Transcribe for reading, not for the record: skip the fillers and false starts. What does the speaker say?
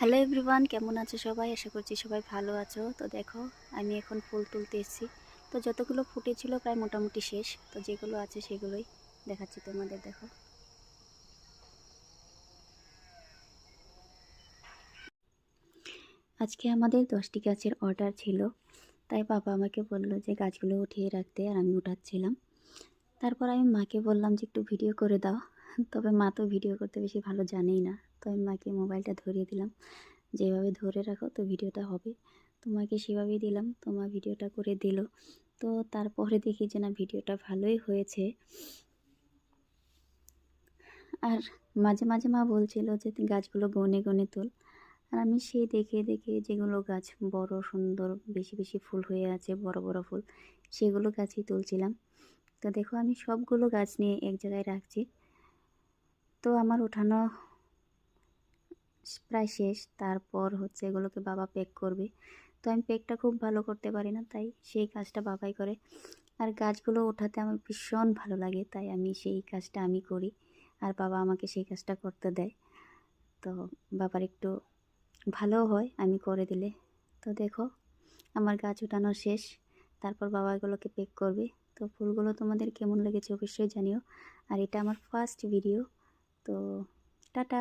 Hello everyone, কেমন আছো সবাই? আশা করছি সবাই ভালো আছো। তো দেখো, আমি এখন ফুল তুলতে এসেছি। তো যতগুলো ফুটেছিল প্রায় মোটামুটি শেষ। তো যেগুলো আছে সেগুলোই দেখাচ্ছি তোমাদের। দেখো, আজকে আমাদের 10টি গাছের অর্ডার ছিল, তাই বাবা আমাকে বললো যে গাছগুলো উঠিয়ে রাখতে, আর আমি উঠাচ্ছিলাম। তারপর আমি মাকে বললাম যে একটু ভিডিও করে দাও। তবে মা তো ভিডিও করতে বেশি ভালো জানেই না। তো আমি মাকে মোবাইলটা ধরিয়ে দিলাম, যেভাবে ধরে রাখো তো ভিডিওটা হবে। তোমাকে সেভাবেই দিলাম, তোমার ভিডিওটা করে দিল। তো তারপরে দেখি যে না, ভিডিওটা ভালোই হয়েছে। আর মাঝে মাঝে মা বলছিল যে তুই গাছগুলো গনে গনে তোল। আর আমি সেই দেখে দেখে যেগুলো গাছ বড় সুন্দর বেশি বেশি ফুল হয়ে আছে, বড় বড় ফুল, সেগুলো গাছই তুলছিলাম। তো দেখো, আমি সবগুলো গাছ নিয়ে এক জায়গায় রাখছি। তো আমার ওঠানো প্রায় শেষ। তারপর হচ্ছে এগুলোকে বাবা প্যাক করবে। তো আমি প্যাকটা খুব ভালো করতে পারি না, তাই সেই কাজটা বাবাই করে। আর গাছগুলো ওঠাতে আমার ভীষণ ভালো লাগে, তাই আমি সেই কাজটা আমি করি, আর বাবা আমাকে সেই কাজটা করতে দেয়। তো বাবার একটু ভালোও হয় আমি করে দিলে। তো দেখো, আমার গাছ ওঠানো শেষ। তারপর বাবা এগুলোকে প্যাক করবে। তো ফুলগুলো তোমাদের কেমন লেগেছে অবশ্যই জানিও। আর এটা আমার ফার্স্ট ভিডিও। তো টাটা।